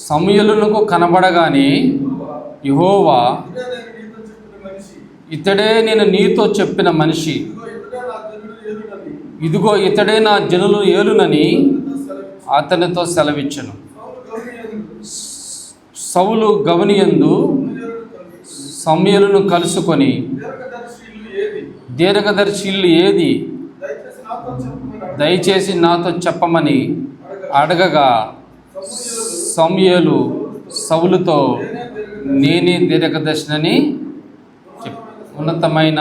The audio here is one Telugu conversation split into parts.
సమూయేలునకు కనబడగానే యెహోవా, ఇతడే నేను నీతో చెప్పిన మనిషి, ఇదిగో ఇతడే నా జనులు ఏలునని అతనితో సెలవిచ్చెను. సౌలు గవనియందు సమూయేలును కలుసుకొని, దీర్ఘదర్శి ఇల్లు ఏది, దయచేసి నాతో చెప్పమని అడగగా, సమూయేలు సౌలుతో, నేనే దీర్ఘదర్శినని ఉన్నతమైన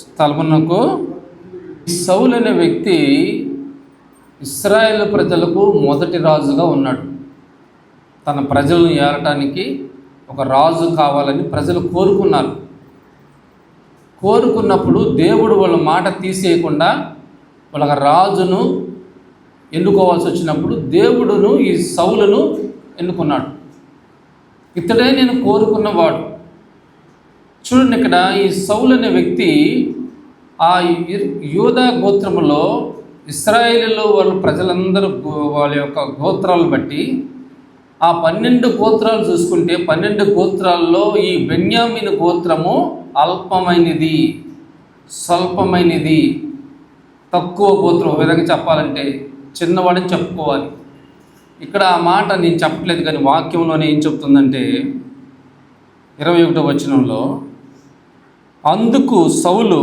స్థలమునకు. సౌలు అనే వ్యక్తి ఇశ్రాయేలు ప్రజలకు మొదటి రాజుగా ఉన్నాడు. తన ప్రజలను ఏలటానికి ఒక రాజు కావాలని ప్రజలు కోరుకున్నప్పుడు దేవుడు వాళ్ళ మాట తీసేయకుండా వాళ్ళ రాజును ఎన్నుకోవాల్సి వచ్చినప్పుడు దేవుడును ఈ సౌలును ఎన్నుకున్నాడు. ఇతడే నేను కోరుకున్నవాడు. చూడండి, ఇక్కడ ఈ సౌలు అనే వ్యక్తి ఆ యూదా గోత్రములో ఇశ్రాయేలులో వాళ్ళు ప్రజలందరూ వాళ్ళ యొక్క గోత్రాలను బట్టి ఆ 12 గోత్రాలు చూసుకుంటే 12 గోత్రాల్లో ఈ బెన్యామీను గోత్రము అల్పమైనది, స్వల్పమైనది, తక్కువ గోత్రం. ఒక విధంగా చెప్పాలంటే చిన్నవాడని చెప్పుకోవాలి. ఇక్కడ ఆ మాట నేను చెప్పట్లేదు, కానీ వాక్యంలోనే ఏం చెప్తుందంటే 21వ వచనంలో, అందుకు సౌలు,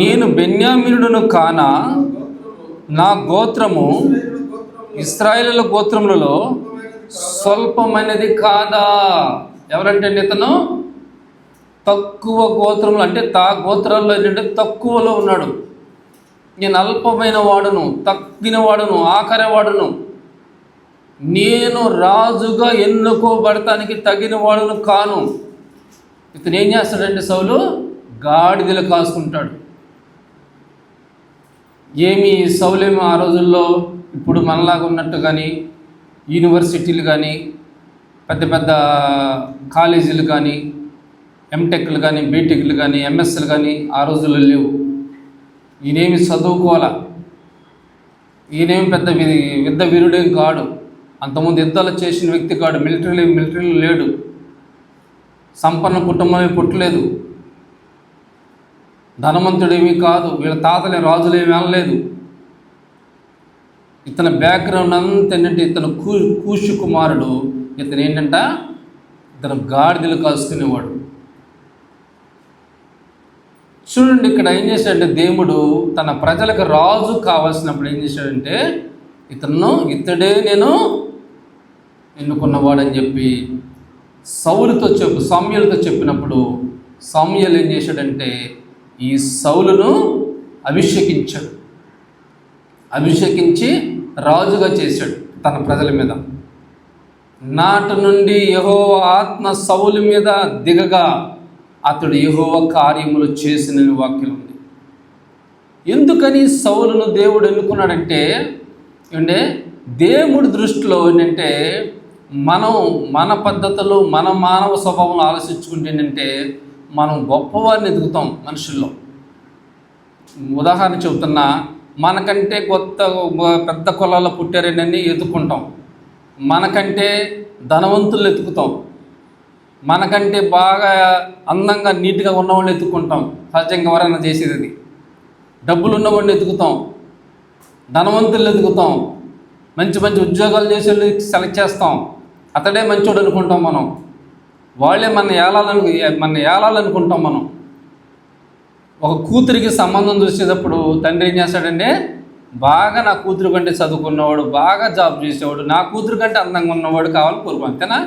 నేను బెన్యామీనుడును కానా, నా గోత్రము ఇశ్రాయేలు గోత్రములలో స్వల్పమైనది కాదా. ఎవరంటే ఇతను తక్కువ గోత్రములు, అంటే గోత్రాల్లో ఏంటంటే తక్కువలో ఉన్నాడు. నేను అల్పమైన వాడును, తగ్గిన వాడును, ఆఖరి వాడును, నేను రాజుగా ఎన్నుకోబడటానికి తగిన వాడును కాను. ఇతను ఏం చేస్తాడంటే సౌలు గాడిదలు కాసుకుంటాడు. సౌలేమో ఆ రోజుల్లో ఇప్పుడు మనలాగా ఉన్నట్టు కానీ యూనివర్సిటీలు కానీ పెద్ద పెద్ద కాలేజీలు కానీ ఎంటెక్లు కానీ బీటెక్లు కానీ ఎంఎస్లు కానీ ఆ రోజుల్లో లేవు. ఈయనేమి చదువుకోవాలా, ఈయనేమి పెద్ద యుద్ధ వీరుడేం కాడు, అంతకుముందు యుద్ధాలు చేసిన వ్యక్తి కాడు, మిలిటరీలో లేడు, సంపన్న కుటుంబమే పుట్టలేదు, ధనవంతుడేమీ కాదు, వీళ్ళ తాతలే రాజులేమీ అనలేదు. ఇతని బ్యాక్గ్రౌండ్ అంతా ఏంటంటే ఇతను కూషు కుమారుడు. ఇతను ఏంటంట, ఇతను గాడిదలు కాసుకునేవాడు. చూడండి, ఇక్కడ ఏం చేశాడంటే దేవుడు తన ప్రజలకు రాజు కావాల్సినప్పుడు ఏం చేశాడంటే ఇతడే నేను ఎన్నుకున్నవాడని చెప్పి సమూయేలుతో చెప్పినప్పుడు సమూయేలు ఏం చేశాడంటే ఈ సౌలును అభిషేకించి రాజుగా చేశాడు తన ప్రజల మీద. నాటి నుండి యెహోవా ఆత్మ సౌలు మీద దిగగా అతడు యెహోవా కార్యములు చేసిన వాక్యం ఉంది. ఎందుకని సౌలును దేవుడు ఎన్నుకున్నాడంటే దేవుడి దృష్టిలో ఏంటంటే మన పద్ధతులు మన మానవ స్వభావం ఆలోచించుకుంటే ఏంటంటే మనం గొప్పవారిని ఎదుగుతాం మనుషుల్లో. ఉదాహరణ చెబుతున్నా, మనకంటే పెద్ద కులాల్లో పుట్టారని ఎదుర్కొంటాం, మనకంటే ధనవంతులు ఎత్తుకుతాం, మనకంటే బాగా అందంగా నీట్గా ఉన్నవాళ్ళు ఎత్తుకుంటాం. సహజంగా ఎవరైనా చేసేది అది. డబ్బులు ఉన్నవాడిని ఎత్తుకుతాం, ధనవంతులు ఎత్తుకుతాం, మంచి మంచి ఉద్యోగాలు చేసే వాళ్ళు సెలెక్ట్ చేస్తాం. అతడే మంచోడు అనుకుంటాం మనం, వాళ్ళే మన ఏలాలనుకుంటాం మనం. ఒక కూతురికి సంబంధం చూసేటప్పుడు తండ్రి ఏం చేస్తాడంటే బాగా నా కూతురు కంటే చదువుకున్నవాడు, బాగా జాబ్ చేసేవాడు, నా కూతురు కంటే అందంగా ఉన్నవాడు కావాలని కోరుకు. అంతేనా?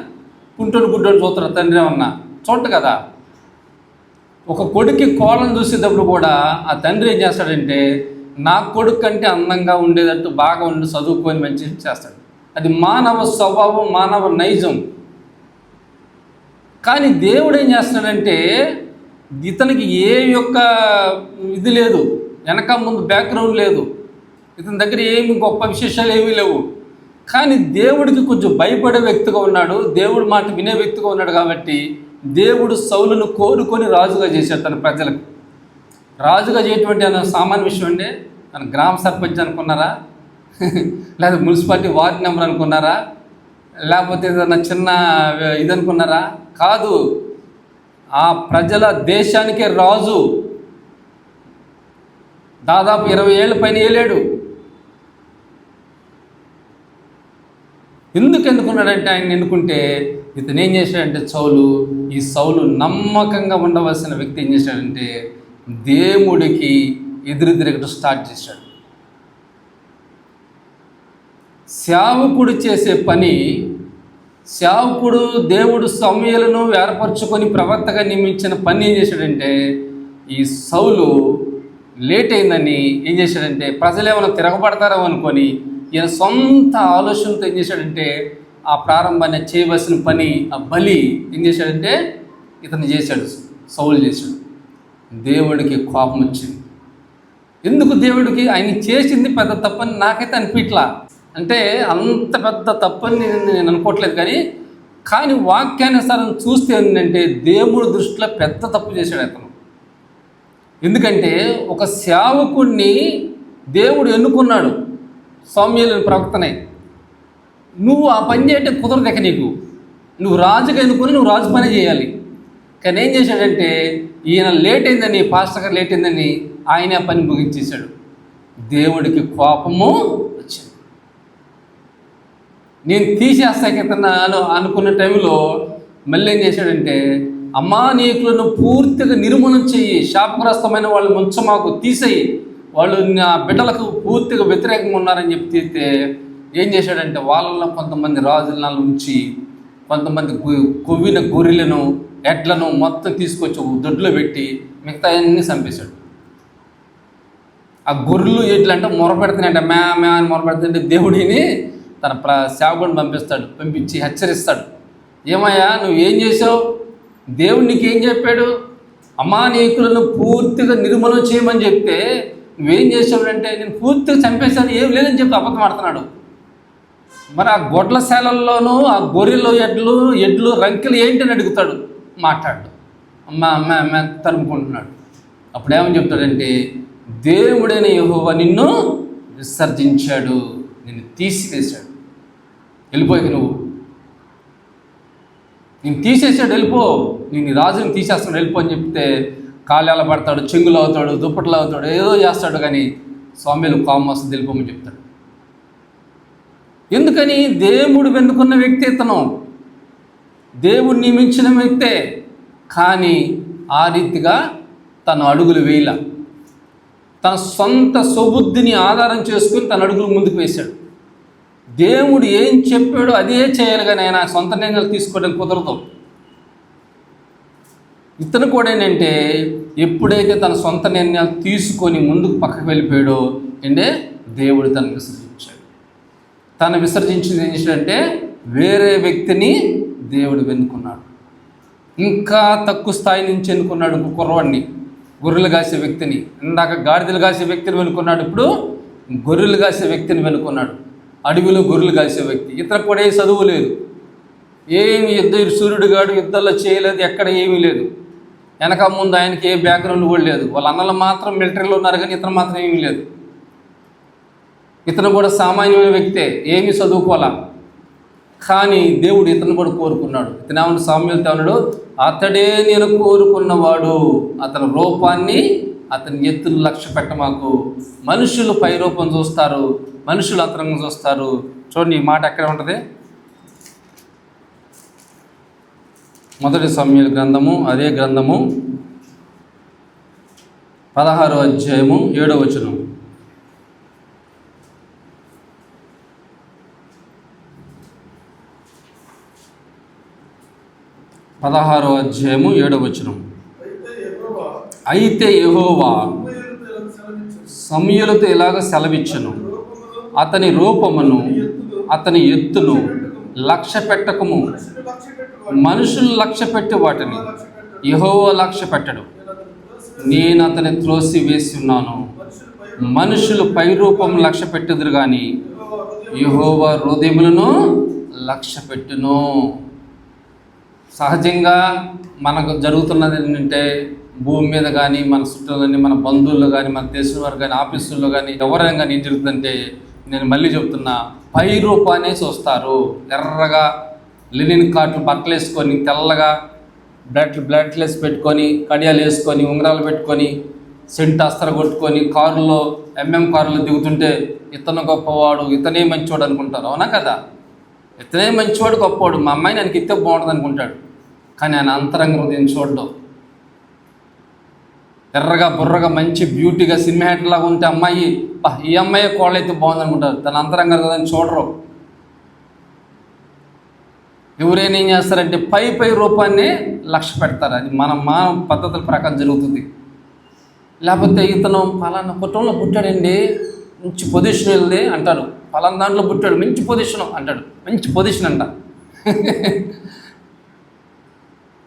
గుడ్డోడు చూస్తారు తండ్రి ఏమన్నా చూడ కదా. ఒక కొడుక్కి కోళ్ళను చూసేటప్పుడు కూడా ఆ తండ్రి ఏం చేస్తాడంటే నా కొడుకు కంటే అందంగా ఉండేటట్టు బాగా చదువుకొని మంచి చేస్తాడు. అది మానవ స్వభావం, మానవ నైజం. కానీ దేవుడు ఏం చేస్తున్నాడంటే ఇతనికి ఏ యొక్క ఇది లేదు, వెనక ముందు బ్యాక్గ్రౌండ్ లేదు, ఇతని దగ్గర ఏమి గొప్ప విశేషాలు ఏమీ లేవు. కానీ దేవుడికి కొంచెం భయపడే వ్యక్తిగా ఉన్నాడు, దేవుడి మాట వినే వ్యక్తిగా ఉన్నాడు. కాబట్టి దేవుడు సౌలును కోరుకొని రాజుగా చేశాడు తన ప్రజలకు. రాజుగా చేయటువంటి సామాన్య విషయం అండి. తన గ్రామ సర్పంచ్ అనుకున్నారా? లేదా మున్సిపాలిటీ వార్డు నెంబర్ అనుకున్నారా? లేకపోతే ఏదైనా చిన్న ఇది అనుకున్నారా? కాదు, ఆ ప్రజల దేశానికే రాజు. దాదాపు 20 ఏళ్ళ పైన ఏలాడు. ఎందుకున్నాడంటే ఆయన ఎన్నుకుంటే ఇతను ఏం చేశాడంటే ఈ సౌలు నమ్మకంగా ఉండవలసిన వ్యక్తి ఏం చేశాడంటే దేవుడికి ఎదురు తిరగడం స్టార్ట్ చేశాడు. సేవకుడు చేసే పని, సేవకుడు దేవుడు సమూయేలును ఏర్పరచుకొని ప్రవక్తగా నియమించిన పని ఏం చేశాడంటే ఈ సౌలు లేట్ అయిందని ఏం చేశాడంటే ప్రజలు ఏమైనా తిరగబడతారో అనుకొని ఈయన సొంత ఆలోచనతో ఏం చేశాడంటే ఆ ప్రారంభాన్ని చేయవలసిన పని, ఆ బలి ఏం చేశాడంటే ఇతను చేశాడు, సౌలు చేశాడు. దేవుడికి కోపం వచ్చింది. ఎందుకు దేవుడికి? ఆయన చేసింది పెద్ద తప్పని నాకైతే అనిపించలా. అంటే అంత పెద్ద తప్పని నేను అనుకోవట్లేదు, కానీ వాక్యానుసారం చూస్తే ఏంటంటే దేవుడి దృష్టిలో పెద్ద తప్పు చేశాడు అతను. ఎందుకంటే ఒక సేవకుడిని దేవుడు ఎన్నుకున్నాడు, సమూయేలు ప్రవక్తనే. నువ్వు ఆ పని చేయటం కుదరదక, నువ్వు రాజుగా ఎన్నుకొని నువ్వు రాజు పని చేయాలి. కానీ ఏం చేశాడంటే ఈయన లేట్ అయిందని, పాస్టర్ గారు లేట్ అయిందని ఆయన ఆ పని ముగించేశాడు. దేవుడికి కోపము వచ్చింది. నేను తీసేస్తాను అనుకున్న టైంలో మళ్ళీ ఏం చేశాడంటే అమానీకులను పూర్తిగా నిర్మూలన చెయ్యి, శాపగ్రస్తమైన వాళ్ళు మాకు తీసేయి, వాళ్ళు నా బిడ్డలకు పూర్తిగా వ్యతిరేకంగా ఉన్నారని చెప్పి తీస్తే ఏం చేశాడంటే వాళ్ళలో కొంతమంది రాజులను ఉంచి కొంతమంది కొవ్విన గొర్రెలను ఎడ్లను మొత్తం తీసుకొచ్చి దొడ్లో పెట్టి మిగతా అన్నీ చంపేశాడు. ఆ గొర్రెలు ఎడ్లు అంటే మొరపెడుతున్నాయంటే మ్యా అని మొరపెడుతుంటే దేవుడిని తన సేవకుడిని పంపించి హెచ్చరిస్తాడు. ఏమయ్యా నువ్వు ఏం చేసావు? దేవుడు నీకేం చెప్పాడు? అమానీకులను పూర్తిగా నిర్మూలన చేయమని చెప్తే నువ్వేం చేసావుడంటే నేను పూర్తిగా చంపేశాను, ఏం లేదని చెప్పి అబద్ధం ఆడుతున్నాడు. మరి ఆ గొడ్ల శాలల్లోనూ ఆ గొర్రెలు ఎడ్లు రంకెలు ఏంటని అడుగుతాడు, మాట్లాడు అమ్మ తరుముకుంటున్నాడు. అప్పుడు ఏమని చెప్తాడంటే దేవుడైన యెహోవా నిన్ను విసర్జించాడు, నిన్ను తీసివేశాడు, వెళ్ళిపోయి నేను తీసేసాడు, వెళ్ళిపో, నేను రాజుని తీసేస్తాడు, వెళ్ళిపో అని చెప్తే కాళ్ళెల పడతాడు, చెంగులు అవుతాడు, దుప్పట్లు అవుతాడు, ఏదో చేస్తాడు. కానీ సమూయేలు కోపం వస్తుంది, వెళ్ళిపోమని చెప్తాడు. ఎందుకని? దేవుడు వెన్నుకున్న వ్యక్తి ఇతను, దేవుడు నియమించిన వ్యక్తే. కానీ ఆ రీతిగా తన అడుగులు వేయల, తన సొంత సుబుద్ధిని ఆధారం చేసుకుని తన అడుగులు ముందుకు వేశాడు. దేవుడు ఏం చెప్పాడో అదే చేయాలి, కానీ ఆయన సొంత నిర్ణయాలు తీసుకోవడం కుదరదు. ఇతను కూడా ఏంటంటే ఎప్పుడైతే తన సొంత నిర్ణయాలు తీసుకొని ముందుకు పక్కకు వెళ్ళిపోయాడో అంటే దేవుడు తనను విసర్జించాడు. తను విసర్జించింది ఏం చేశాడంటే వేరే వ్యక్తిని దేవుడు వెన్నుకున్నాడు. ఇంకా తక్కువ స్థాయి నుంచి ఎన్నుకున్నాడు ఇంకో కుర్రవాడిని, గొర్రెలు కాసే వ్యక్తిని. ఇందాక గాడిదలు కాసే వ్యక్తిని వెనుకున్నాడు, ఇప్పుడు గొర్రెలు కాసే వ్యక్తిని వెనుకున్నాడు. అడవిలో గొర్రెలు కాసే వ్యక్తి. ఇతను కూడా ఏ చదువు లేదు, ఏమి సూర్యుడు గాడు యుద్ధాల్లో చేయలేదు, ఎక్కడ ఏమీ లేదు, వెనక ముందు ఆయనకి ఏ బ్యాక్గ్రౌండ్ కూడా లేదు. వాళ్ళ అన్నలు మాత్రం మిలిటరీలో ఉన్నారు, కానీ ఇతను మాత్రం ఏమీ లేదు. ఇతను కూడా సామాన్యమైన వ్యక్తే, ఏమీ చదువుకోవాలా. కానీ దేవుడు ఇతను కూడా కోరుకున్నాడు. ఇతను ఏమన్నా సమూయేలుతో అన్నాడు, అతడే నేను కోరుకున్నవాడు, అతని రూపాన్ని అతని ఎత్తును లక్ష్య పెట్టమాకు. మనుషులు పై రూపం చూస్తారు, మనుషులు అంతరంగం చూస్తారు. చూడండి ఈ మాట ఎక్కడ ఉంటుంది? మొదటి సమూయేలు గ్రంథము, అదే గ్రంథము 16వ అధ్యాయము 7వ వచనం. 16వ అధ్యాయము 7వ వచనం. అయితే యెహోవా సమూయేలుతో ఇలాగ సెలవిచ్చెను, అతని రూపమును అతని ఎత్తును లక్ష్య పెట్టకము. మనుషులు లక్ష్య పెట్టి వాటిని యెహోవా లక్ష్య పెట్టడు. నేను అతని త్రోసి వేసి ఉన్నాను. మనుషులు పై రూపం లక్ష్య పెట్టుదురు కానీ యెహోవా హృదయములను లక్ష్య పెట్టును. సహజంగా మనకు జరుగుతున్నది ఏంటంటే భూమి మీద కానీ మన చుట్టూ కానీ మన బంధువులు కానీ మన తెలిసిన వారు కానీ ఆఫీసుల్లో కానీ ఎవరైనా కానీ ఏం జరుగుతుందంటే నేను మళ్ళీ చెప్తున్నా, పై రూపాన్ని చూస్తారు. ఎర్రగా లినిన్ కాట్లు బట్టలు వేసుకొని, తెల్లగా బ్లడ్లెస్ పెట్టుకొని, కడియాలు వేసుకొని, ఉంగరాలు పెట్టుకొని, సెంట్ అస్తర కొట్టుకొని, కారులో కారులో దిగుతుంటే ఇతను గొప్పవాడు, ఇతనే మంచివాడు అనుకుంటారు. అవునా కదా? ఇతనే మంచివాడు, గొప్పవాడు, మా అమ్మాయి నాకు ఇస్తే బాగుంటుంది అనుకుంటాడు. కానీ ఆయన అంతరంగ హృదయం చూడడం. ఎర్రగా బుర్రగా మంచి బ్యూటీగా సినిమాటలాగా ఉంటే అమ్మాయి, ఈ అమ్మాయి కోళ్ళైతే బాగుంది అనుకుంటారు. తన అంతరంగ హృదయం చూడరు. ఎవరైనా ఏం చేస్తారంటే పై రూపాన్ని లక్ష్య పెడతారు. అది మన పద్ధతుల ప్రకారం జరుగుతుంది. లేకపోతే ఇతను పలానా కుటుంబంలో పుట్టాడండి, మంచి పొజిషన్ వెళ్ళి అంటారు. పలానా దాంట్లో పుట్టాడు, మంచి పొజిషన్ అంటాడు. మంచి పొజిషన్ అంట.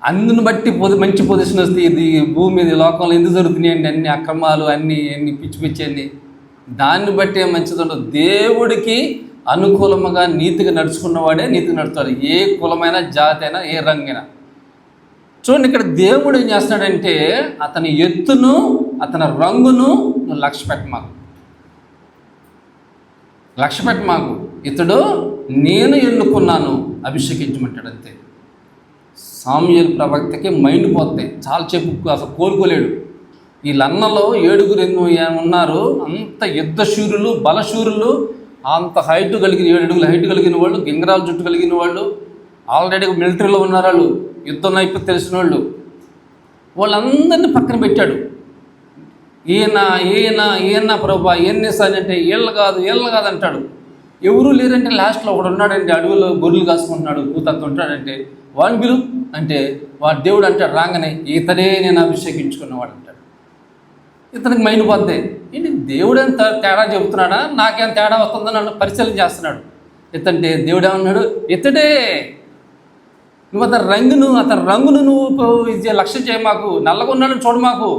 అందుని బట్టి మంచి పొజిషన్ వస్తే ఇది భూమి మీద లోకంలో ఎందుకు జరుగుతున్నాయండి అన్ని అక్రమాలు, అన్ని పిచ్చి అన్ని. దాన్ని బట్టి ఏం మంచిది ఉండదు. దేవుడికి అనుకూలముగా నీతిగా నడుచుకున్నవాడే నీతిగా నడుస్తాడు. ఏ కులమైనా, జాతి అయినా, ఏ రంగైనా. చూడండి, ఇక్కడ దేవుడు ఏం చేస్తున్నాడంటే అతని ఎత్తును, అతని రంగును నువ్వు లక్ష్య పెట్టమాకు. ఇతడు నేను ఎన్నుకున్నాను, అభిషేకించమంటాడు. అంతే. సామ్యూయేలు ప్రవక్తకి మైండ్ పోతాయి. చాలా చెప్పు, అసలు కోలుకోలేడు. వీళ్ళన్నలో 7 ఉన్నారు. అంత యుద్ధశూరులు, బలశూరులు, అంత హైట్ కలిగిన 7 అడుగుల హైట్ కలిగిన వాళ్ళు, గింగరాల జుట్టు కలిగిన వాళ్ళు, ఆల్రెడీ మిలిటరీలో ఉన్నారు. వాళ్ళు యుద్ధ నైపుణ్యం తెలిసిన వాళ్ళు. వాళ్ళందరినీ పక్కన పెట్టాడు. ఈయన ప్రభా ఎన్నిసార్లు అంటే వీళ్ళు కాదు అంటాడు. ఎవరూ లేరంటే లాస్ట్లో ఒకడు ఉన్నాడంటే అడవుల్లో గొర్రెలు కాసుకుంటున్నాడు, కూతంత ఉంటాడంటే వాడిని పిలు అంటే వాడు దేవుడు అంటాడు రాగానే, ఇతడే నేను అభిషేకించుకున్నవాడు అంటాడు. ఇతనికి మైండ్ పోద్దే, ఏంటి దేవుడు ఎంత తేడా చెబుతున్నాడా, నాకేం తేడా వస్తుందని నన్ను పరిశీలన చేస్తున్నాడు. ఇతంటే దేవుడు ఏమన్నాడు, ఇతడే. నువ్వు అతని రంగును నువ్వు లక్ష్యం చేయ మాకు. నల్లగా ఉన్నాడని చూడ మాకు,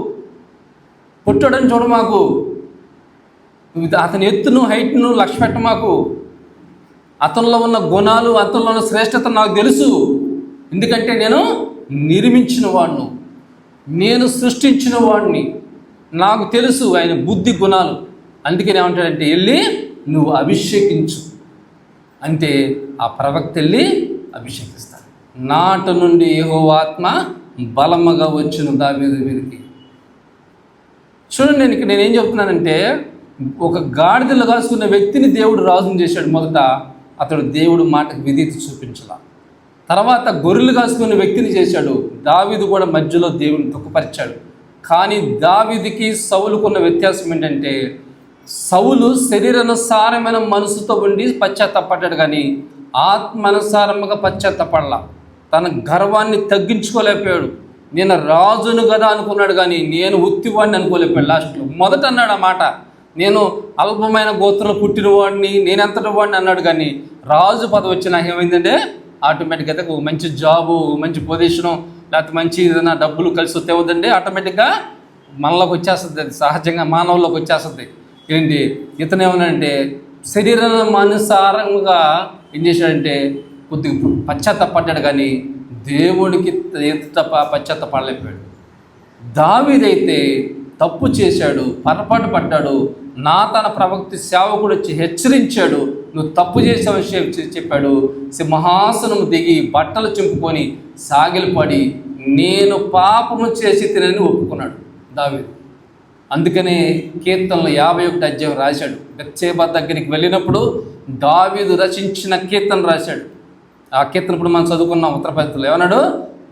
పుట్టాడని చూడ మాకు. అతని ఎత్తును, హైట్ను లక్ష్య పెట్ట మాకు. అతనిలో ఉన్న గుణాలు, అతనిలో ఉన్న శ్రేష్టత నాకు తెలుసు. ఎందుకంటే నేను నిర్మించిన వాడిని, నేను సృష్టించిన వాడిని, నాకు తెలుసు ఆయన బుద్ధి గుణాలు. అందుకని ఏమంటాడంటే వెళ్ళి నువ్వు అభిషేకించు అంటే ఆ ప్రవక్త వెళ్ళి అభిషేకిస్తాడు. నాట నుండి యెహోవా ఆత్మ బలముగా వచ్చును దావీదు మీదకి. చూడండి, నేనేం చెప్తున్నానంటే ఒక గాడిదలు కాసుకున్న వ్యక్తిని దేవుడు రాజుని చేశాడు. మొదట అతడు దేవుడు మాటకు విధేయత చూపించాల. తర్వాత గొర్రెలు కాసుకున్న వ్యక్తిని చేశాడు. దావీదు కూడా మధ్యలో దేవుడిని దుఃఖపరిచాడు. కానీ దావీదుకి సౌలుకున్న వ్యత్యాసం ఏంటంటే సౌలు శరీరానుసారమైన మనసుతో ఉండి పశ్చాత్తాపడ్డాడు, కానీ ఆత్మానుసారముగా పశ్చాత్తాపడలా. తన గర్వాన్ని తగ్గించుకోలేకపోయాడు. నేను రాజును కదా అనుకున్నాడు, కానీ నేను ఉత్తివాడిని అనుకోలేకపోయాడు. లాస్ట్లో మొదట అన్నాడు ఆ మాట, నేను అల్పమైన గోత్రంలో పుట్టినవాడిని, నేనెంతటి వాడిని అన్నాడు. కానీ రాజు పదవి వచ్చి నాకు ఏమైందంటే ఆటోమేటిక్గా మంచి జాబు, మంచి పొజిషను, లేకపోతే మంచి ఏదైనా డబ్బులు కలిసి వస్తే అవుతుందండి ఆటోమేటిక్గా మనలోకి వచ్చేస్తుంది. అది సహజంగా మానవుల్లోకి వచ్చేస్తుంది. ఏంటి ఇతను ఏమన్నాడంటే శరీరానుసారంగా ఏం చేశాడంటే కొద్దిగా పశ్చాత్తపడ్డాడు, కానీ దేవుడికి తప్ప పశ్చాత్తపడలేకపోయాడు. దావీదైతే తప్పు చేశాడు, పొరపాటు పడ్డాడు. తన ప్రవక్త సేవకుడు వచ్చి హెచ్చరించాడు, నువ్వు తప్పు చేసే విషయం చెప్పాడు. సింహాసనం దిగి బట్టలు చింపుకొని సాగిలపడి నేను పాపము చేసి తినని ఒప్పుకున్నాడు దావీదు. అందుకనే కీర్తనలు 51 అధ్యాయం రాశాడు. బెత్షెబా దగ్గరికి వెళ్ళినప్పుడు దావీదు రచించిన కీర్తన రాశాడు. ఆ కీర్తన ఇప్పుడు మనం చదువుకున్నాం ఉత్తరపత్రికలో. ఏమన్నాడు,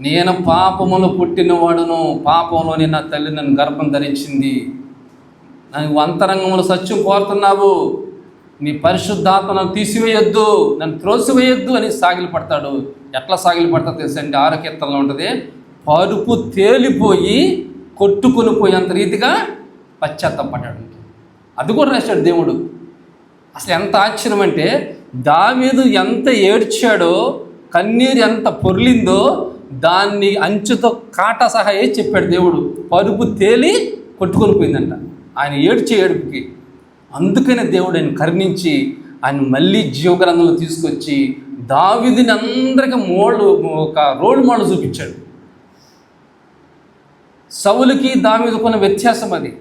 నేను పాపమును పుట్టినవాడును, పాపంలోని నా తల్లి నన్ను గర్భం ధరించింది. నువ్వు అంతరంగంలో సత్యం కోరుతున్నావు, నీ పరిశుద్ధాత్మను తీసివేయొద్దు, నన్ను త్రోసివేయొద్దు అని సాగిలి పడతాడు. ఎట్లా సాగిలి పడతాడు తెలుసు అంటే 6వ కీర్తనలో ఉంటుంది, పరుపు తేలిపోయి కొట్టుకుని పోయేంత రీతిగా పశ్చాత్తాపడ్డాడు. అది కూడా రాశాడు దేవుడు. అసలు ఎంత ఆశ్చర్యం అంటే దావీదు ఎంత ఏడ్చాడో, కన్నీరు ఎంత పొర్లిందో దాన్ని అంచుతో కాటా సహా చెప్పాడు దేవుడు. పరుపు తేలి కొట్టుకొని పోయిందంట ఆయన ఏడ్చే ఏడుపుకి. అందుకనే దేవుడు ఆయన కరుణించి ఆయన మళ్ళీ జీవగ్రంథంలో తీసుకొచ్చి దావీదుని అందరికీ ఒక రోల్ మోడల్ చూపించాడు. సౌలుకి దావీదుకున్న వ్యత్యాసం అది.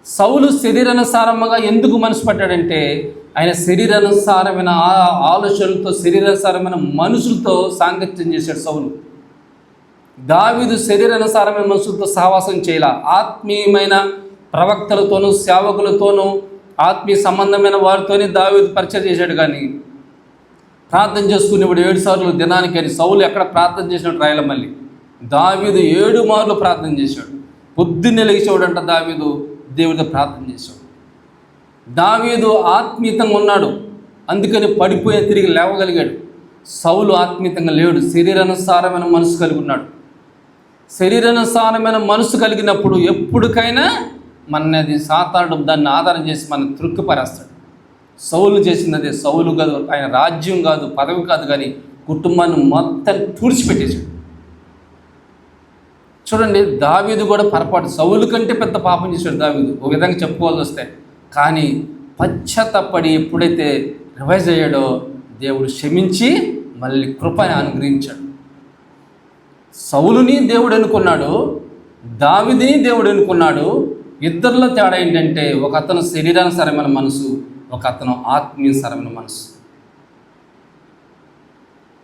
సౌలు శరీరానుసారంగా ఎందుకు మనసు పడ్డాడంటే ఆయన శరీరానుసారమైన ఆలోచనలతో, శరీరానుసారమైన మనుషులతో సాంగత్యం చేశాడు సౌలు. దావీదు శరీరానుసారమైన మనుషులతో సహవాసం చేయాల. ఆత్మీయమైన ప్రవక్తలతోనూ సేవకులతోనూ ఆత్మీయ సంబంధమైన వారితోనే దావీదు పరిచయం చేశాడు. కానీ ప్రార్థన చేసుకునేవాడు 7 సార్లు దినానికి అని. సౌలు ఎక్కడ ప్రార్థన చేసినట్టు రాయల. మళ్ళీ దావీదు 7 మార్లు ప్రార్థన చేశాడు. పొద్దున్నే లేచేవాడంట దావీదు దేవుడితో ప్రార్థన చేశాడు. దావీదు ఆత్మీయంగా ఉన్నాడు, అందుకని పడిపోయి తిరిగి లేవగలిగాడు. సౌలు ఆత్మీయంగా లేడు, శరీరానుసారమైన మనసు కలిగి ఉన్నాడు. శరీరానుసారమైన మనసు కలిగినప్పుడు ఎప్పటికైనా మనది సాతానుడు దాన్ని ఆధారం చేసి మనం త్రుక్కిపరేస్తాడు. సౌలు చేసింది అదే. సౌలు కాదు, ఆయన రాజ్యం కాదు, పదవి కాదు, కానీ కుటుంబాన్ని మొత్తం తుడిచిపెట్టేశాడు. చూడండి, దావీదు కూడా పొరపాటు, సౌలు కంటే పెద్ద పాపం చేశాడు దావీదు ఒక విధంగా చెప్పుకోవాల్సి వస్తే. కానీ పశ్చాత్తపడి ఎప్పుడైతే రివైజ్ అయ్యాడో దేవుడు క్షమించి మళ్ళీ కృపని అనుగ్రహించాడు. సౌలుని దేవుడు ఎన్నుకున్నాడు, దావీదుని దేవుడు ఎన్నుకున్నాడు. ఇద్దరిలో తేడా ఏంటంటే, ఒక అతను శరీరానుసారమైన మనసు, ఒక అతను ఆత్మీయసరమైన మనసు.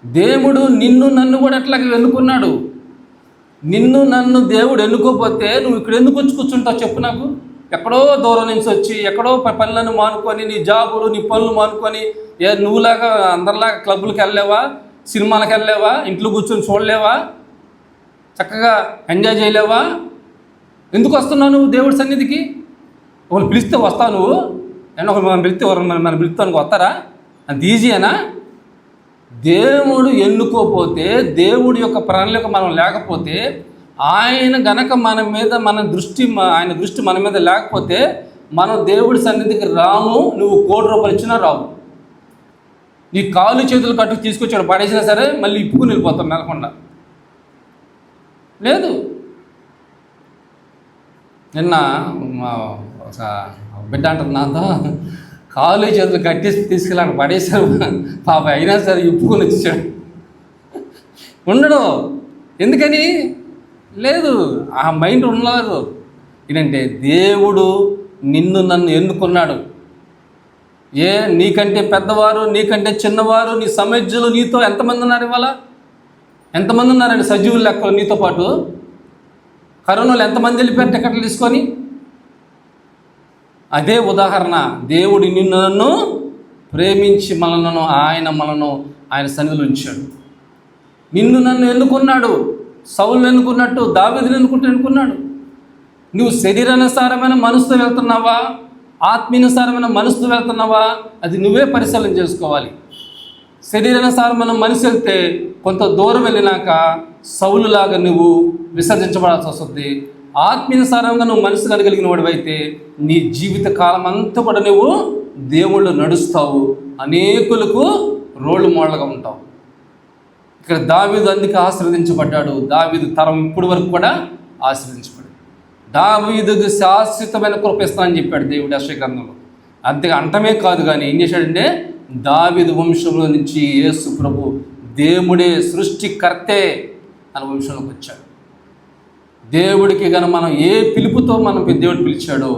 దేవుడు నిన్ను నన్ను కూడా అట్లాగే ఎన్నుకున్నాడు. నిన్ను నన్ను దేవుడు ఎన్నుకోకపోతే నువ్వు ఇక్కడ ఎందుకు వచ్చి కూర్చుంటావు చెప్పు నాకు? ఎక్కడో దూరం నుంచి వచ్చి, ఎక్కడో పనులను మానుకొని, నీ జాబులు నీ పనులు మానుకొని, నువ్వులాగా అందరిలాగా క్లబ్బులకు వెళ్ళలేవా, సినిమాలకు వెళ్ళలేవా, ఇంట్లో కూర్చొని చూడలేవా, చక్కగా ఎంజాయ్ చేయలేవా? ఎందుకు వస్తున్నావు నువ్వు దేవుడి సన్నిధికి? ఒకరు పిలిస్తే వస్తావు నువ్వు? అండ్ ఒకరు మనం పిలిస్తే మనం పిలుస్తానికి వస్తారా? అంత ఈజీయేనా? దేవుడు ఎన్నుకోపోతే, దేవుడి యొక్క ప్రణాళిక మనం లేకపోతే, ఆయన గనక మన మీద ఆయన దృష్టి మన మీద లేకపోతే మనం దేవుడి సన్నిధికి రాము. నువ్వు ₹1,00,00,000 ఇచ్చినా రావు. నీ కాలు చేతులు కట్టుకు తీసుకొచ్చాడు పడేసినా సరే మళ్ళీ ఇప్పుకుని వెళ్ళిపోతాం నెలకొండ. లేదు. నిన్న ఒక బిడ్డ అంటారు నాతో, కాలు చేతులు కట్టేసి తీసుకెళ్ళి పడేశారు పాప, అయినా సరే ఇప్పుకొని వచ్చాడు. ఉండడు. ఎందుకని? లేదు, ఆ మైండ్ ఉండలేదు. ఏంటంటే దేవుడు నిన్ను నన్ను ఎన్నుకున్నాడు. నీకంటే పెద్దవారు, నీకంటే చిన్నవారు, నీ సమస్యలు నీతో ఎంతమంది ఉన్నారు? ఇవాళ ఎంతమంది ఉన్నారండి సజీవుల లెక్కలు నీతో పాటు? కరోనాలో ఎంతమంది వెళ్ళిపోయారు టికెట్లు తీసుకొని? అదే ఉదాహరణ. దేవుడు నిన్ను నన్ను ప్రేమించి ఆయన సన్నిధిలో ఉంచాడు. నిన్ను నన్ను ఎన్నుకున్నాడు. సౌలు ఎన్నుకున్నట్టు దావీదుని ఎన్నుకున్నాడు. నువ్వు శరీరానుసారమైన మనసుతో వెళ్తున్నావా, ఆత్మీయానుసారమైన మనసుతో వెళ్తున్నావా? అది నువ్వే పరిశీలన చేసుకోవాలి. శరీరానుసారమైన మనసు వెళ్తే కొంత దూరం వెళ్ళినాక సౌలులాగా నువ్వు విసర్జించబడాల్సి వస్తుంది. ఆత్మీయానుసారంగా నువ్వు మనసు కలిగిన వాడివైతే నీ జీవిత కాలం అంతా కూడా నువ్వు దేవుళ్ళు నడుస్తావు, అనేకులకు రోల్ మోడల్గా ఉంటావు. ఇక్కడ దావీదు అందుకే ఆశీర్వదించబడ్డాడు. దావీదు తరం ఇప్పటి వరకు కూడా ఆశీర్వదించబడ్డాడు. దావీదుకు శాశ్వతమైన కృప ఇస్తానని చెప్పాడు దేవుడు యెషయా గ్రంథంలో. అంతే అంటమే కాదు, కానీ ఏం చేశాడంటే దావీదు వంశంలో నుంచి యేసు ప్రభు దేవుడే సృష్టికర్తే అనే వంశంలోకి వచ్చాడు. దేవుడికి కనుక మనం ఏ పిలుపుతో దేవుడు పిలిచాడో,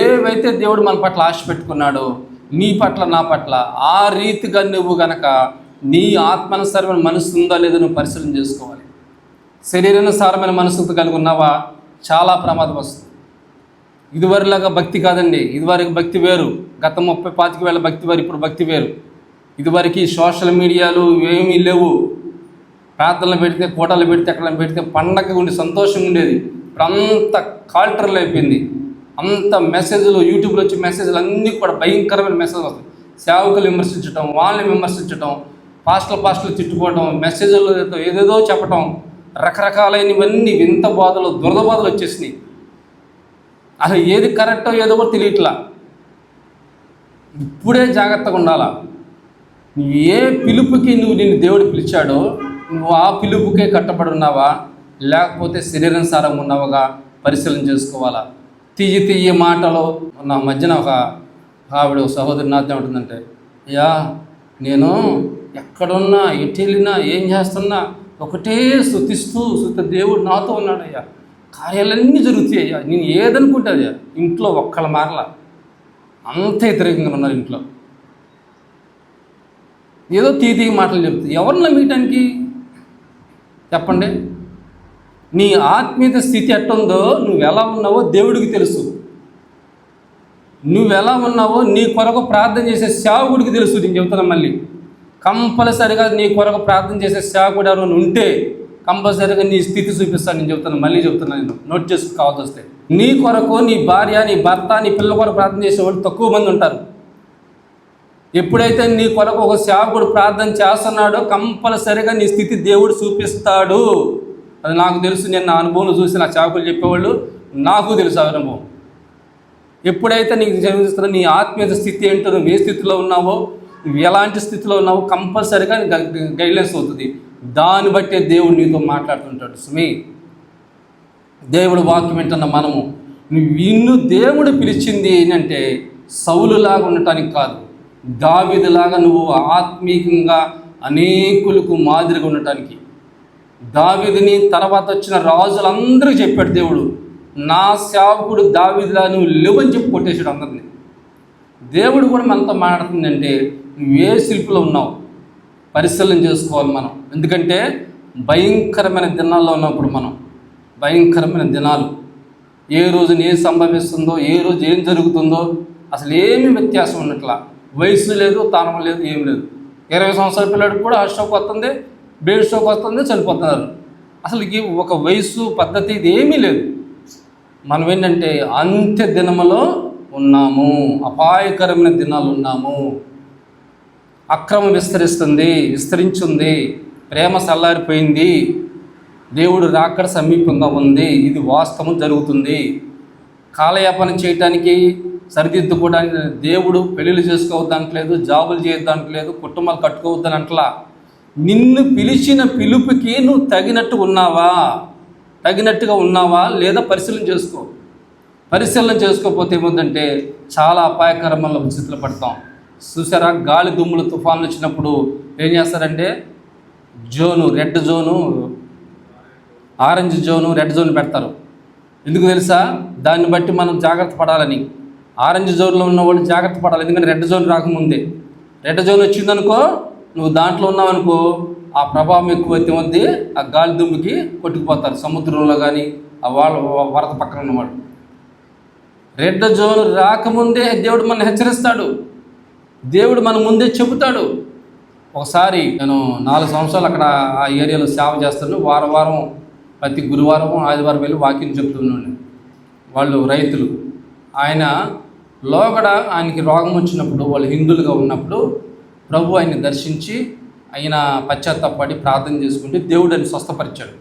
ఏవైతే దేవుడు మన పట్ల ఆశ పెట్టుకున్నాడో, నీ పట్ల నా పట్ల ఆ రీతిగా నువ్వు గనక నీ ఆత్మానుసారమైన మనసు ఉందా లేదా నువ్వు పరిశీలన చేసుకోవాలి. శరీరానుసారమైన మనసుతో కలిగి ఉన్నావా? చాలా ప్రమాదం వస్తుంది. ఇదివరలాగా భక్తి కాదండి. ఇదివరకు భక్తి వేరు. గత 30-25 ఏళ్ల భక్తి వేరు, ఇప్పుడు భక్తి వేరు. ఇదివరకు సోషల్ మీడియాలు ఏమీ లేవు. ప్రార్థనలు పెడితే, కోటలు పెడితే, ఎక్కడ పెడితే పండగ ఉండి సంతోషంగా ఉండేది. ఇప్పుడు అంత కాల్టర్లు అయిపోయింది. అంత మెసేజ్లు, యూట్యూబ్లో వచ్చే మెసేజ్లు అన్నీ కూడా భయంకరమైన మెసేజ్లు వస్తాయి. సేవకులు విమర్శించడం, వాళ్ళని విమర్శించడం, పాస్టర్లు తిట్టుకోవడం, మెసేజ్లు ఏదేదో చెప్పడం, రకరకాలైనవన్నీ వింత బాధలు, దురద బాధలు వచ్చేసినాయి. అసలు ఏది కరెక్టో ఏదో కూడా తెలియట్లా. ఇప్పుడే జాగ్రత్తగా ఉండాలా. ఏ పిలుపుకి నిన్ను దేవుడు పిలిచాడో నువ్వు ఆ పిలుపుకే కట్టబడి ఉన్నావా, లేకపోతే శరీరానుసారంగా ఉన్నావుగా పరిశీలన చేసుకోవాలా. తీయ మాటలో నా మధ్యన ఒక ఆవిడ సహోదరి నాతో ఉంటుందంటే, అయ్యా నేను ఎక్కడున్నా, ఎటు వెళ్ళినా, ఏం చేస్తున్నా ఒకటే స్తుతిస్తూ దేవుడు నాతో ఉన్నాడయ్యా, కార్యాలన్నీ జరుగుతాయి అయ్యా, నేను ఏదనుకుంటే అయ్యా. ఇంట్లో ఒక్కళ్ళ మారలా, అంత వ్యతిరేకంగా ఉన్నారు ఇంట్లో. ఏదో తీతీ మాటలు చెప్తుంది. ఎవరిని నమ్మటానికి చెప్పండి? నీ ఆత్మీయత స్థితి ఎట్టుందో, నువ్వు ఎలా ఉన్నావో దేవుడికి తెలుసు. నువ్వు ఎలా ఉన్నావో నీ కొరకు ప్రార్థన చేసే సేవకుడికి తెలుసు. నేను చెబుతున్నా మళ్ళీ, కంపల్సరిగా నీ కొరకు ప్రార్థన చేసే సేవకుడు ఎవరైనా ఉంటే కంపల్సరిగా నీ స్థితి చూపిస్తాను. నేను చెప్తున్నాను, మళ్ళీ చెప్తున్నాను, నేను నోట్ చేసుకు కావాల్సి వస్తే. నీ కొరకు నీ భార్య, నీ భర్త, నీ పిల్లల కొరకు ప్రార్థన చేసేవాళ్ళు తక్కువ మంది ఉంటారు. ఎప్పుడైతే నీ కొరకు ఒక సేవకుడు ప్రార్థన చేస్తున్నాడో కంపల్సరిగా నీ స్థితి దేవుడు చూపిస్తాడు. అది నాకు తెలుసు. నేను నా అనుభవంలో చూసి నా సేవకులు చెప్పేవాళ్ళు, నాకు తెలుసు ఆ అనుభవం. ఎప్పుడైతే నీకు జరుగుతున్నా నీ ఆత్మీయత స్థితి ఏంటో, నువ్వు ఏ స్థితిలో ఉన్నావో, నువ్వు ఎలాంటి స్థితిలో ఉన్నావో కంపల్సరిగా గైడ్లైన్స్ అవుతుంది. దాన్ని బట్టే దేవుడు నీతో మాట్లాడుతుంటాడు. సుమి, దేవుడు వాక్యం వింటున్న మనము, నిన్ను దేవుడు పిలిచింది ఏంటంటే సౌలులాగా ఉండటానికి కాదు, దావీదులాగా నువ్వు ఆత్మీయంగా అనేకులకు మాదిరిగా ఉండటానికి. దావీదుని తర్వాత వచ్చిన రాజులందరికీ చెప్పాడు దేవుడు, నా సేవకుడు దావీదులా నువ్వు లేవని చెప్పి కొట్టేశాడు అందరినీ. దేవుడు కూడా మనతో మాట్లాడుతుందంటే నువ్వే శిల్పులో ఉన్నావు పరిశీలన చేసుకోవాలి మనం. ఎందుకంటే భయంకరమైన దినాల్లో ఉన్నప్పుడు మనం, భయంకరమైన దినాలు, ఏ రోజున ఏం సంభవిస్తుందో, ఏ రోజు ఏం జరుగుతుందో అసలు ఏమీ వ్యత్యాసం ఉన్నట్లా. వయసు లేదు, తానం లేదు, ఏం లేదు. 20 సంవత్సరాల పిల్లడికి కూడా హార్ట్ స్ట్రోక్ వస్తుంది, బ్రెయిన్ స్ట్రోక్ వస్తుంది, చనిపోతున్నారు. అసలు ఒక వయసు పద్ధతి ఇది ఏమీ లేదు. మనం ఏంటంటే అంత్య దినములో ఉన్నాము, అపాయకరమైన దినాలు ఉన్నాము. అక్రమం విస్తరించింది, ప్రేమ చల్లారిపోయింది, దేవుడు రాకడ సమీపంగా ఉంది. ఇది వాస్తవం జరుగుతుంది. కాలయాపన చేయటానికి, సరిదిద్దుకోవడానికి దేవుడు పెళ్ళిళ్ళు చేసుకోవద్దంటలేదు, జాబులు చేయొద్దానికి లేదు, కుటుంబాలు కట్టుకోవద్దని అంటలా. నిన్ను పిలిచిన పిలుపుకి నువ్వు తగినట్టుగా ఉన్నావా లేదా పరిశీలన చేసుకో. పరిశీలన చేసుకోకపోతే ఏముందంటే చాలా అపాయకరమైన పరిస్థితులు పడతాం. చూసారా, గాలి దుమ్ములు తుఫాన్లు వచ్చినప్పుడు ఏం చేస్తారంటే red zone, orange zone, red zone పెడతారు. ఎందుకు తెలుసా? దాన్ని బట్టి మనం జాగ్రత్త పడాలని. ఆరెంజ్ జోన్లో ఉన్న వాళ్ళు జాగ్రత్త పడాలి, ఎందుకంటే రెడ్ జోన్ రాకముందే. రెడ్ జోన్ వచ్చిందనుకో, నువ్వు దాంట్లో ఉన్నావనుకో, ఆ ప్రభావం ఎక్కువైతే వద్ది ఆ గాలి దుమ్ముకి కొట్టుకుపోతారు. సముద్రంలో కానీ ఆ వరద పక్కన ఉన్నవాడు. రెడ్ జోన్ రాకముందే దేవుడు మనం హెచ్చరిస్తాడు, దేవుడు మన ముందే చెబుతాడు. ఒకసారి నేను 4 సంవత్సరాలు అక్కడ ఆ ఏరియాలో సేవ చేస్తాను. వారం ప్రతి గురువారం ఆదివారం వెళ్ళి వాక్యం చెప్తున్నాను. వాళ్ళు రైతులు, ఆయన లోగడ ఆయనకి రోగం వచ్చినప్పుడు, వాళ్ళు హిందువులుగా ఉన్నప్పుడు ప్రభు ఆయన్ని దర్శించి ఆయన పశ్చాత్తాపడి ప్రార్థన చేసుకుంటే దేవుడు ఆయన స్వస్థపరిచాడు.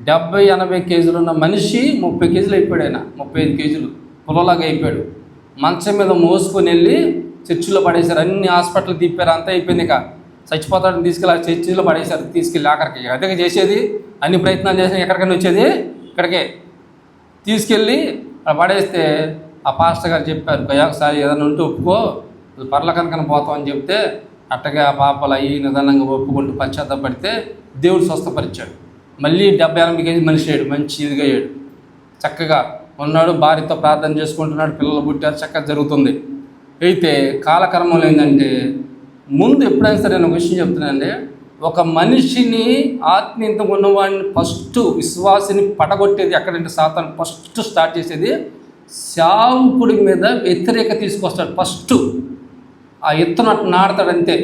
70-80 కేజీలు ఉన్న మనిషి 30 కేజీలు అయిపోయాడు. ఆయన 35 కేజీలు పొలలాగా అయిపోయాడు. మంచం మీద మోసుకొని వెళ్ళి చర్చిలో పడేశారు. అన్ని హాస్పిటల్ తిప్పారు, అంతా అయిపోయింది. ఇక చచ్చిపోతాడని తీసుకెళ్ళి చర్చిలో పడేశారు. తీసుకెళ్ళి ఆఖరికి అదే చేసేది, అన్ని ప్రయత్నాలు చేసిన ఎక్కడికైనా వచ్చేది ఇక్కడికే తీసుకెళ్ళి పడేస్తే ఆ పాస్టర్ గారు చెప్పారు, ఒకసారి ఏదైనా ఉంటే ఒప్పుకో, పర్లకనకన పోతామని చెప్తే అట్టగా ఆ పాపలు అయ్యి నిదానంగా ఒప్పుకుంటూ పశ్చాత్తాపడితే దేవుడు స్వస్థపరిచాడు. మళ్ళీ 70-80 కేజీ మనిషి అయ్యాడు, మంచి ఇదిగా అయ్యాడు, చక్కగా ఉన్నాడు. భార్యతో ప్రార్థన చేసుకుంటున్నాడు, పిల్లలు పుట్టారు, చక్కగా జరుగుతుంది. అయితే కాలక్రమంలో ఏంటంటే ముందు ఎప్పుడైనా సరే నేను ఒక విషయం చెప్తున్నానండి, ఒక మనిషిని ఆత్మీయత ఉన్నవాడిని ఫస్ట్ విశ్వాసిని పడగొట్టేది ఎక్కడంటే సాతాను ఫస్ట్ స్టార్ట్ చేసేది సేవకుడి మీద వ్యతిరేకత తీసుకొస్తాడు. ఫస్ట్ ఆ ఎత్తున నాడతాడు, అంతే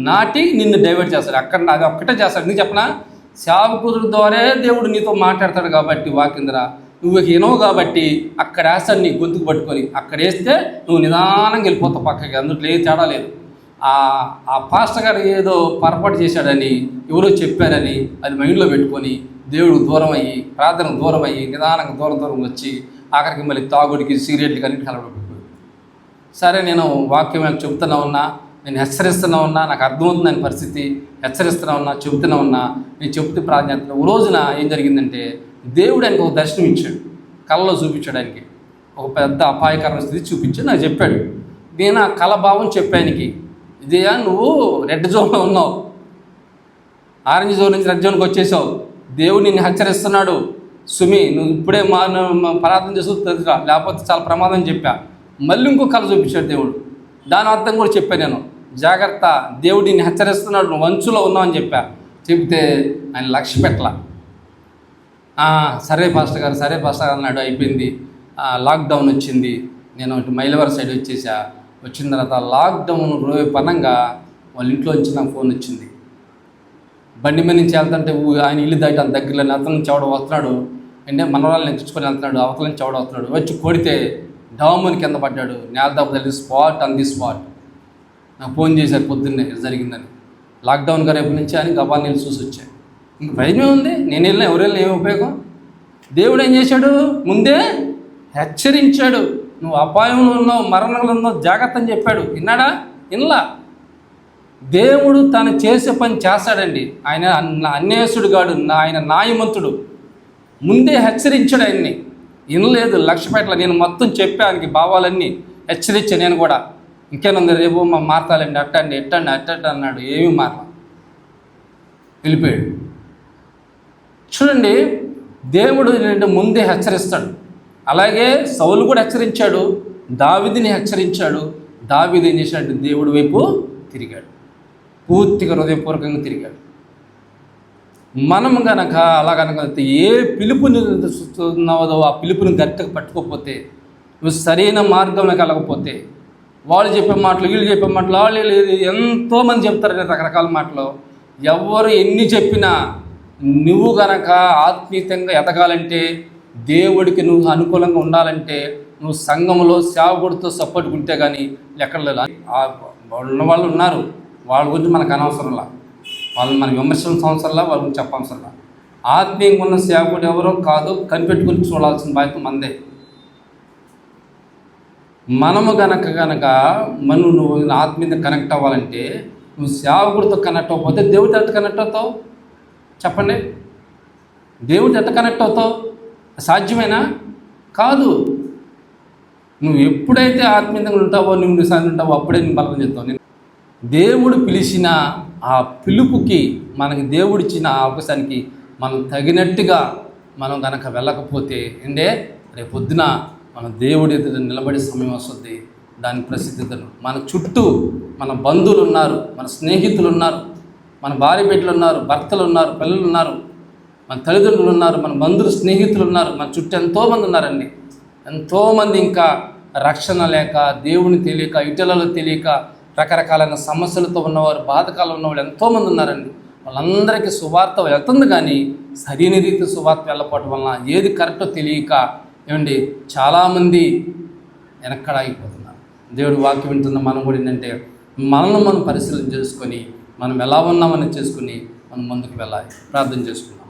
నాటి నిన్ను డైవర్ట్ చేస్తాడు. అక్కడ అది ఒక్కటే చేస్తాడు. ఎందుకు చెప్పనా? సేవకుడి ద్వారా దేవుడు నీతో మాట్లాడతాడు కాబట్టి వాక్యం ద్వారా నువ్వు వినవు కాబట్టి అక్కడ వేస్తాడు నీ గొంతుకు పట్టుకొని. అక్కడ వేస్తే నువ్వు నిదానంగా వెళ్ళిపోతావు పక్కకి, అందులో ఏ తేడా లేదు. ఆ పాస్టర్ గారు ఏదో పొరపాటు చేశాడని ఎవరో చెప్పారని అది మైండ్లో పెట్టుకొని దేవుడు దూరం అయ్యి, ప్రార్థనకు దూరం అయ్యి, నిదానంగా దూరం వచ్చి ఆఖరికి మళ్ళీ తాగుడికి, సిగరెట్లకి అన్నింటికి అలవాటు. సరే, నేను వాక్యం చెబుతున్నా ఉన్నా, నేను హెచ్చరిస్తున్నా ఉన్నా, నాకు అర్థమవుతుంది ఆయన పరిస్థితి, హెచ్చరిస్తున్నా ఉన్నా, చెబుతున్నా ఉన్నా, నేను చెబుతూ ప్రార్థన. ఓ రోజున ఏం జరిగిందంటే దేవుడు ఆయనకు ఒక దర్శనం ఇచ్చాడు, కళలో చూపించాడు. ఆయనకి ఒక పెద్ద అపాయకరమైన స్థితి చూపించాడు, నాకు చెప్పాడు. నేను ఆ కళ భావం చెప్పానికి, ఇదేయా నువ్వు రెడ్ జోన్లో ఉన్నావు, ఆరెంజ్ జోన్ నుంచి రెడ్ జోన్కి వచ్చేసావు, దేవుడు నిన్ను హెచ్చరిస్తున్నాడు, సుమి నువ్వు ఇప్పుడే ప్రార్థన చేస్తూ తెలుసురా, లేకపోతే చాలా ప్రమాదం చెప్పా. మళ్ళీ ఇంకో కళ చూపించాడు దేవుడు, దాని అర్థం కూడా చెప్పాను నేను. జాగ్రత్త, దేవుడు నిన్ను హెచ్చరిస్తున్నాడు, నువ్వు అంచులో ఉన్నావని చెప్తే ఆయన లక్ష్య పెట్టలా. సరే పాస్టర్ గారు అన్నాడు. అయిపోయింది. లాక్డౌన్ వచ్చింది. నేను ఇటు మైలవరం సైడ్ వచ్చేసా. వచ్చిన తర్వాత లాక్డౌన్ పనంగా వాళ్ళ ఇంట్లోంచి నాకు ఫోన్ వచ్చింది. బండి మీద నుంచి వెళ్తుంటే ఆయన ఇల్లు దాటి అంత దగ్గరలో అతల నుంచి ఎవడో వస్తున్నాడు, అంటే మనవరాలను ఎక్కించుకొని వెళ్తున్నాడు. అవతల నుంచి ఎవడో వస్తున్నాడు, వచ్చి కొడితే డౌముని కింద పడ్డాడు. నేల దెబ్బ తగిలి స్పాట్. నాకు ఫోన్ చేశారు పొద్దున్నే జరిగిందని. లాక్డౌన్గా రేపు నుంచి అని గబాల్ నీళ్ళు చూసి వచ్చాను. ఇంక భయమే ఉంది. నేను వెళ్ళినా ఎవరు వెళ్ళినా ఏమి ఉపయోగం? దేవుడు ఏం చేశాడు? ముందే హెచ్చరించాడు. నువ్వు అపాయంలో ఉన్నావు, మరణంలో ఉన్నావు, జాగ్రత్త అని చెప్పాడు. విన్నాడా? వినలా. దేవుడు తను చేసే పని చేస్తాడండి. ఆయన అన్యాయసుడు కాడు, ఆయన న్యాయమంతుడు. ముందే హెచ్చరించాడు ఆయన్ని. వినలేదు, లక్ష్యపేటలో నేను మొత్తం చెప్పానికి భావాలన్నీ హెచ్చరించా. నేను కూడా ఇంకేనుంది, రేపు మారతాలండి, ఎట్టండి అన్నాడు. ఏమీ మారలా, వెళ్ళిపోయాడు. చూడండి, దేవుడు ముందే హెచ్చరిస్తాడు. అలాగే సౌలు కూడా హెచ్చరించాడు, దావీదుని హెచ్చరించాడు. దావీదు ఏం చేశాడు? దేవుడి వైపు తిరిగాడు, పూర్తిగా హృదయపూర్వకంగా తిరిగాడు. మనం కనుక అలా కనుక ఏ పిలుపుని ఉన్నావో ఆ పిలుపుని గట్టిగా పట్టుకోకపోతే, నువ్వు సరైన మార్గంలోకి వెళ్ళకపోతే, వాళ్ళు చెప్పే మాటలు, వీళ్ళు చెప్పే మాటలు, వాళ్ళు ఎంతోమంది చెప్తారు రకరకాల మాటలు. ఎవరు ఎన్ని చెప్పినా నువ్వు గనక ఆత్మీయంగా ఎదగాలంటే, దేవుడికి నువ్వు అనుకూలంగా ఉండాలంటే, నువ్వు సంఘంలో సేవకుడితో సపోర్ట్ ఉంటే కానీ ఎక్కడ ఉన్న వాళ్ళు ఉన్నారు. వాళ్ళ గురించి మనకు అనవసరంలా, వాళ్ళని మనం విమర్శించిన అవసరంలా, వాళ్ళ గురించి చెప్పవసరంలా. ఆత్మీయంగా ఉన్న సేవకుడు ఎవరో కాదు, కనిపెట్టుకుని చూడాల్సిన బాధ్యత మందే. మనము గనక నువ్వు ఆత్మీయంగా కనెక్ట్ అవ్వాలంటే, నువ్వు సేవకుడితో కనెక్ట్ అవ్వకపోతే దేవుడితో ఎట్లా కనెక్ట్ అవుతావు? చెప్పండి, దేవుడితో ఎట్లా కనెక్ట్ అవుతావు? సాధ్యమేనా? కాదు. నువ్వు ఎప్పుడైతే ఆత్మీయంగా ఉంటావో, నువ్వు నిశాన్ని ఉంటావో, అప్పుడే నువ్వు బలం చెప్తావు. దేవుడు పిలిచిన ఆ పిలుపుకి, మనకి దేవుడిచ్చిన ఆ అవకాశానికి మనం తగినట్టుగా మనం కనుక వెళ్ళకపోతే రేపు పొద్దున మన దేవుడి ఎదుట నిలబడే సమయం వస్తుంది. దాని ప్రసిద్ధతలు మన చుట్టూ మన బంధువులు ఉన్నారు, మన స్నేహితులు ఉన్నారు, మన భార్య బిడ్డలు ఉన్నారు, భర్తలు ఉన్నారు, పిల్లలు ఉన్నారు, మన తల్లిదండ్రులు ఉన్నారు, మన బంధువులు స్నేహితులు ఉన్నారు. మన చుట్టూ ఎంతోమంది ఉన్నారండి. ఎంతోమంది ఇంకా రక్షణ లేక, దేవుని తెలియక, ఇతరులలో తెలియక, రకరకాలైన సమస్యలతో ఉన్నవారు, బాధకాలు ఉన్నవాళ్ళు ఎంతోమంది ఉన్నారండి. వాళ్ళందరికీ సువార్త వెళ్తుంది, కానీ సరైన రీతి సువార్త వెళ్ళకపోవటం వలన ఏది కరెక్టో తెలియక చాలామంది వెనక్కడాగిపోతున్నారు. దేవుడు వాక్యం వింటున్న మనం కూడా ఏంటంటే, మనల్ని మనం పరిశీలన చేసుకొని, మనం ఎలా ఉన్నామని చేసుకుని మనం ముందుకు వెళ్ళాలి. ప్రార్థన చేసుకుందాం.